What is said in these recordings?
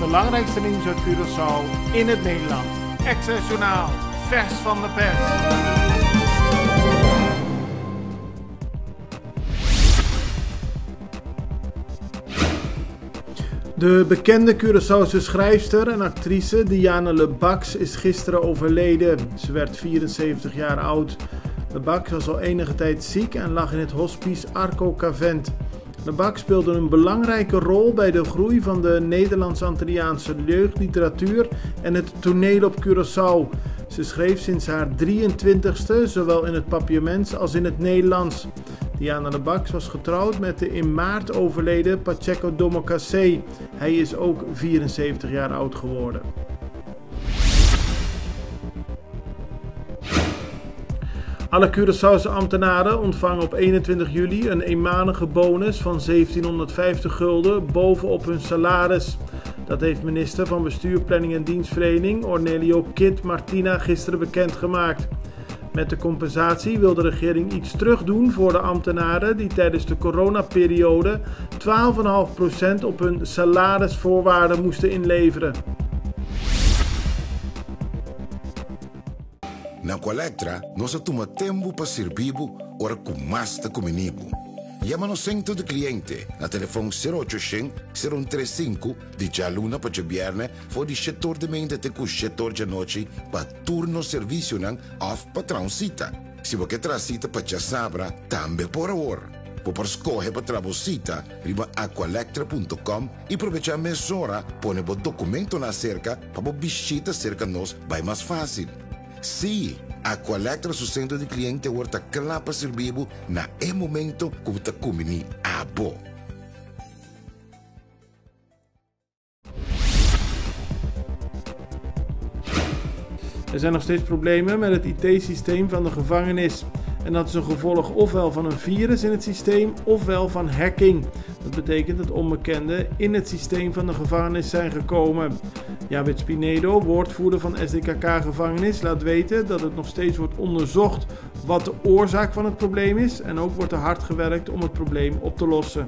belangrijkste nieuws uit Curaçao in het Nederlands. Extra Journaal, vers van de pers. De bekende Curaçaose schrijfster en actrice Diana Le Bax is gisteren overleden. Ze werd 74 jaar oud. Le Bax was al enige tijd ziek en lag in het hospice Arco Cavent. Le Bax speelde een belangrijke rol bij de groei van de Nederlands-Antilliaanse jeugdliteratuur en het toneel op Curaçao. Ze schreef sinds haar 23ste zowel in het Papiaments als in het Nederlands. Diana Le Bax was getrouwd met de in maart overleden Pacheco Domocase. Hij is ook 74 jaar oud geworden. Alle Curaçaose ambtenaren ontvangen op 21 juli een eenmalige bonus van 1750 gulden bovenop hun salaris. Dat heeft minister van Bestuur, Planning en Dienstverlening Ornelio Kit Martina gisteren bekendgemaakt. Met de compensatie wil de regering iets terugdoen voor de ambtenaren die tijdens de coronaperiode 12,5% op hun salarisvoorwaarden moesten inleveren. Na Colectra, nós toma tempo para servir ora com mais de comunico. Llama no centro de cliente na telefone 0800-035 de Jaluna para Viernes voor die setor de mente te com setor de noite para turno serviço nan of patrão cita. Se você traz cita para Sabra, também por hora. Por escolher para trabalhar, riba aqualectra.com e aproveitar a mesura, põe o documento na cerca para visita cerca nós vai mais fácil. Sim, a Colectra su centro de cliente worta clapa servibo na momento que ta comini abo. Er zijn nog steeds problemen met het IT-systeem van de gevangenis. En dat is een gevolg ofwel van een virus in het systeem ofwel van hacking. Dat betekent dat onbekenden in het systeem van de gevangenis zijn gekomen. Jawit Spinedo, woordvoerder van SDKK-gevangenis, laat weten dat het nog steeds wordt onderzocht wat de oorzaak van het probleem is. En ook wordt er hard gewerkt om het probleem op te lossen.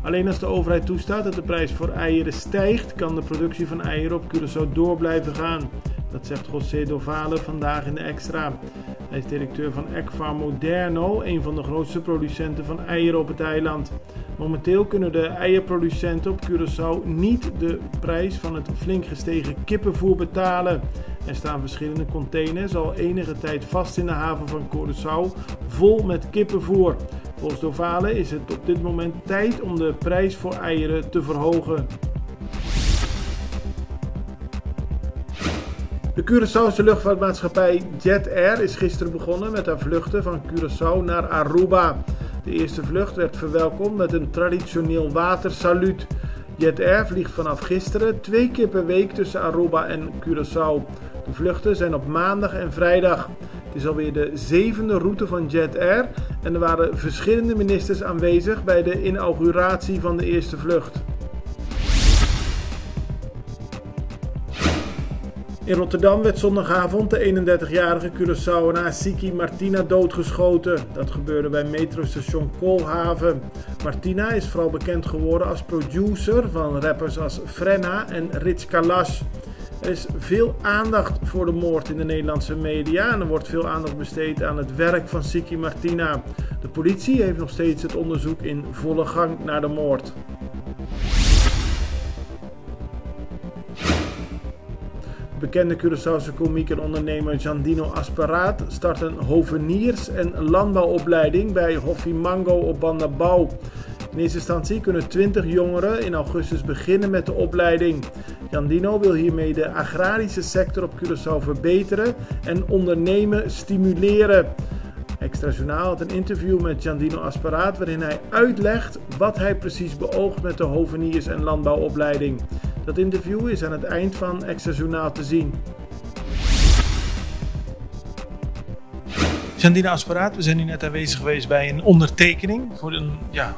Alleen als de overheid toestaat dat de prijs voor eieren stijgt, kan de productie van eieren op Curaçao door blijven gaan. Dat zegt José Dovale vandaag in de Extra. Hij is directeur van Ecfarm Moderno, een van de grootste producenten van eieren op het eiland. Momenteel kunnen de eierproducenten op Curaçao niet de prijs van het flink gestegen kippenvoer betalen. Er staan verschillende containers al enige tijd vast in de haven van Curaçao, vol met kippenvoer. Volgens Dovale is het op dit moment tijd om de prijs voor eieren te verhogen. De Curaçaose luchtvaartmaatschappij Jet Air is gisteren begonnen met haar vluchten van Curaçao naar Aruba. De eerste vlucht werd verwelkomd met een traditioneel watersaluut. Jet Air vliegt vanaf gisteren 2 keer per week tussen Aruba en Curaçao. De vluchten zijn op maandag en vrijdag. Het is alweer de 7e route van Jet Air en er waren verschillende ministers aanwezig bij de inauguratie van de eerste vlucht. In Rotterdam werd zondagavond de 31-jarige Curaçaonaar Siki Martina doodgeschoten. Dat gebeurde bij metrostation Koolhaven. Martina is vooral bekend geworden als producer van rappers als Frenna en Rich Kalash. Er is veel aandacht voor de moord in de Nederlandse media en er wordt veel aandacht besteed aan het werk van Siki Martina. De politie heeft nog steeds het onderzoek in volle gang naar de moord. Bekende Curaçaose komiek en ondernemer Jandino Asperaat start een hoveniers- en landbouwopleiding bij Hoffie Mango op Bandabouw. In eerste instantie kunnen 20 jongeren in augustus beginnen met de opleiding. Jandino wil hiermee de agrarische sector op Curaçao verbeteren en ondernemen stimuleren. Extra Journaal had een interview met Jandino Asperaat waarin hij uitlegt wat hij precies beoogt met de hoveniers- en landbouwopleiding. Dat interview is aan het eind van Extra Journaal te zien. Jandine Asperaat, we zijn hier net aanwezig geweest bij een ondertekening voor een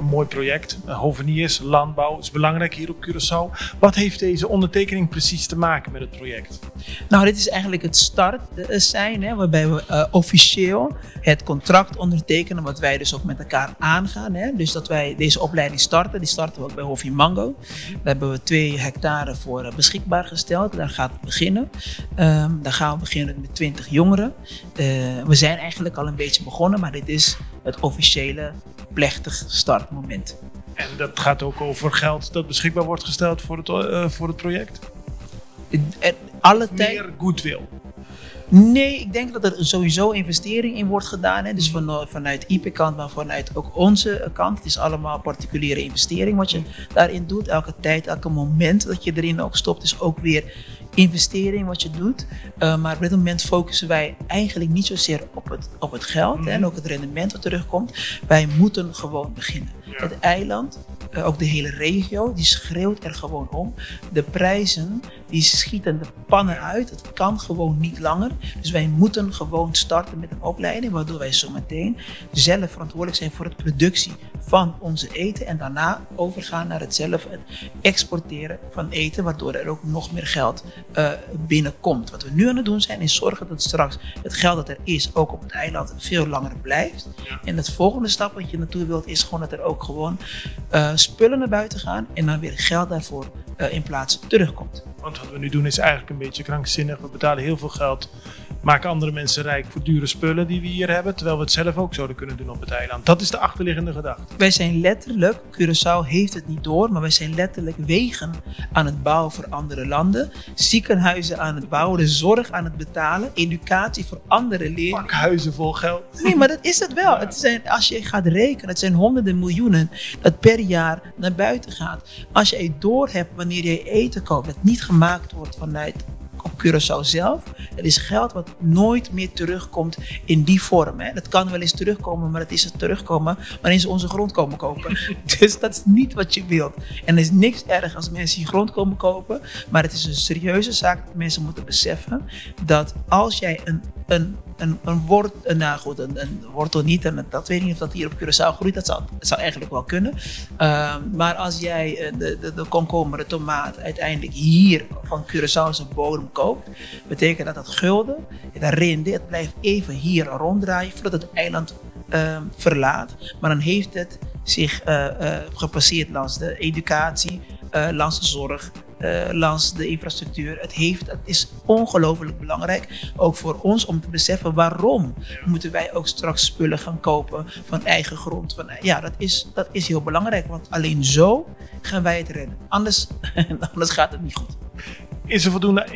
mooi project. Hoveniers, landbouw is belangrijk hier op Curaçao. Wat heeft deze ondertekening precies te maken met het project? Nou, dit is eigenlijk het start zijn, hè, waarbij we officieel het contract ondertekenen wat wij dus ook met elkaar aangaan. Hè. Dus dat wij deze opleiding starten, die starten we ook bij Hofie Mango. Daar hebben we 2 hectare voor beschikbaar gesteld. Daar gaat het beginnen. Daar gaan we beginnen met 20 jongeren. We zijn eigenlijk al een beetje begonnen, maar dit is het officiële plechtig startmoment. En dat gaat ook over geld dat beschikbaar wordt gesteld voor het project? Meer goodwill? Nee, ik denk dat er sowieso investering in wordt gedaan. Hè. Dus vanuit IP-kant, maar vanuit ook onze kant. Het is allemaal particuliere investering wat je daarin doet. Elke tijd, elke moment dat je erin ook stopt, is ook weer investering wat je doet. Maar op dit moment focussen wij eigenlijk niet zozeer op het geld en ook het rendement wat terugkomt. Wij moeten gewoon beginnen. Ja. Het eiland, ook de hele regio, die schreeuwt er gewoon om. De prijzen, die schieten de pannen uit. Het kan gewoon niet langer. Dus wij moeten gewoon starten met een opleiding, waardoor wij zometeen zelf verantwoordelijk zijn voor de productie van onze eten. En daarna overgaan naar het zelf exporteren van eten, waardoor er ook nog meer geld binnenkomt. Wat we nu aan het doen zijn, is zorgen dat straks het geld dat er is, ook op het eiland veel langer blijft. Ja. En het volgende stap wat je naartoe wilt, is gewoon dat er ook gewoon spullen naar buiten gaan en dan weer geld daarvoor in plaats terugkomt. Want wat we nu doen is eigenlijk een beetje krankzinnig. We betalen heel veel geld, maken andere mensen rijk voor dure spullen die we hier hebben, terwijl we het zelf ook zouden kunnen doen op het eiland. Dat is de achterliggende gedachte. Wij zijn letterlijk, Curaçao heeft het niet door, maar wij zijn letterlijk wegen aan het bouwen voor andere landen, ziekenhuizen aan het bouwen, de zorg aan het betalen, educatie voor andere leerlingen. Pakhuizen vol geld. Nee, maar dat is het wel. Ja. Het zijn, als je gaat rekenen, het zijn honderden miljoenen dat per jaar naar buiten gaat. Als je door hebt wanneer je eten koopt dat niet gemaakt wordt vanuit op Curaçao zelf. Het is geld wat nooit meer terugkomt in die vorm. Hè. Dat kan wel eens terugkomen, maar het is het terugkomen wanneer ze onze grond komen kopen. Dus dat is niet wat je wilt. En er is niks erg als mensen die grond komen kopen, maar het is een serieuze zaak dat mensen moeten beseffen dat als jij een wortel niet, en dat weet ik niet of dat hier op Curaçao groeit, dat zou eigenlijk wel kunnen. Maar als jij de komkommer, de tomaat uiteindelijk hier van Curaçaose bodem koopt, betekent dat dat gulden, dat rinde, het blijft even hier ronddraaien voordat het eiland verlaat. Maar dan heeft het zich gepasseerd langs de educatie, langs de zorg, langs de infrastructuur. Het is ongelooflijk belangrijk, ook voor ons, om te beseffen waarom moeten wij ook straks spullen gaan kopen van eigen grond. Dat is heel belangrijk, want alleen zo gaan wij het redden. Anders gaat het niet goed. Is er voldoende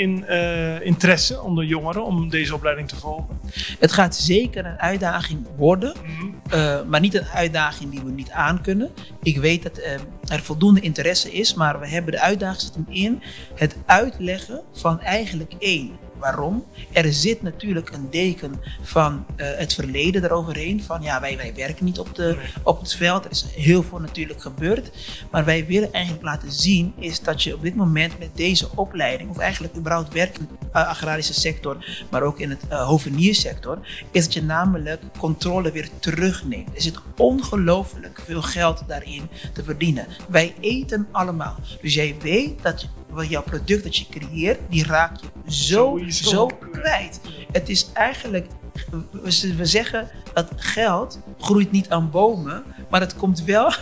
interesse onder jongeren om deze opleiding te volgen? Het gaat zeker een uitdaging worden, maar niet een uitdaging die we niet aankunnen. Ik weet dat er voldoende interesse is, maar we hebben de uitdaging in het uitleggen van eigenlijk waarom. Er zit natuurlijk een deken van het verleden eroverheen. Van wij werken niet op het veld. Er is heel veel natuurlijk gebeurd. Maar wij willen eigenlijk laten zien is dat je op dit moment met deze opleiding, of eigenlijk überhaupt werken in de agrarische sector, maar ook in het hoveniersector, is dat je namelijk controle weer terugneemt. Er zit ongelooflijk veel geld daarin te verdienen. Wij eten allemaal. Dus jij weet dat jouw product dat je creëert, die raak je zo kwijt. Het is eigenlijk, we zeggen dat geld groeit niet aan bomen, maar het komt wel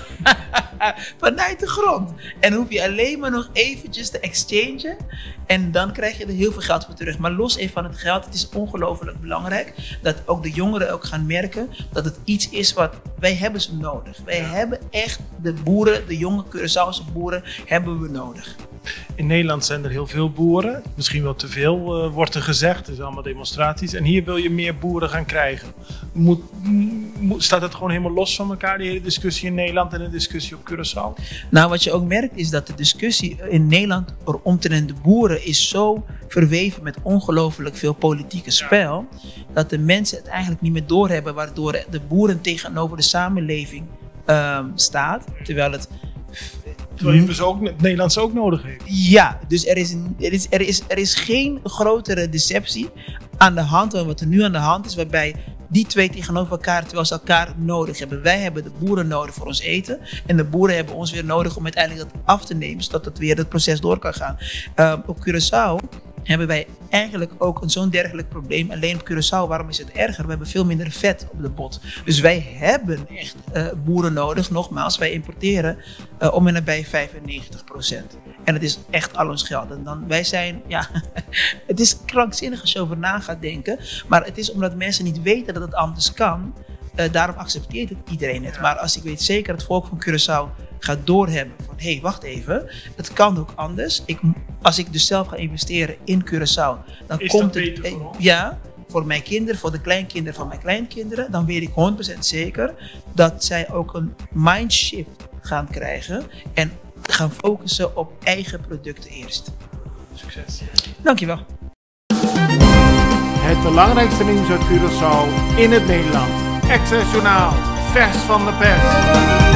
vanuit de grond. En dan hoef je alleen maar nog eventjes te exchangen en dan krijg je er heel veel geld voor terug. Maar los even van het geld, het is ongelooflijk belangrijk dat ook de jongeren ook gaan merken dat het iets is wat wij hebben ze nodig. Wij hebben echt de boeren, de jonge Curaçaose boeren, hebben we nodig. In Nederland zijn er heel veel boeren. Misschien wel te veel wordt er gezegd. Er zijn allemaal demonstraties. En hier wil je meer boeren gaan krijgen. Staat het gewoon helemaal los van elkaar, die hele discussie in Nederland en de discussie op Curaçao? Nou, wat je ook merkt is dat de discussie in Nederland omtrent de boeren is zo verweven met ongelooflijk veel politieke spel, dat de mensen het eigenlijk niet meer doorhebben, waardoor de boeren tegenover de samenleving staat, terwijl het het Nederlands ook nodig heeft. Ja, dus er is geen grotere deceptie aan de hand dan wat er nu aan de hand is, waarbij die twee tegenover elkaar, terwijl ze elkaar nodig hebben. Wij hebben de boeren nodig voor ons eten en de boeren hebben ons weer nodig om uiteindelijk dat af te nemen, zodat het weer het proces door kan gaan. Op Curaçao hebben wij eigenlijk ook zo'n dergelijk probleem. Alleen op Curaçao, waarom is het erger? We hebben veel minder vet op de bot. Dus wij hebben echt boeren nodig. Nogmaals, wij importeren om en nabij 95%. En het is echt al ons geld. En dan, wij zijn, ja, het is krankzinnig als je over na gaat denken. Maar het is omdat mensen niet weten dat het anders kan. Daarom accepteert het iedereen het. Maar als ik weet zeker, het volk van Curaçao gaat doorhebben van, hé, wacht even, het kan ook anders. Als ik dus zelf ga investeren in Curaçao, dan is komt dat het, beter voor ons? ja, voor mijn kinderen, voor de kleinkinderen van mijn kleinkinderen, dan weet ik 100% zeker dat zij ook een mindshift gaan krijgen en gaan focussen op eigen producten eerst. Succes. Dankjewel. Het belangrijkste nieuws uit Curaçao in het Nederland. Access Journaal, vers van de pers.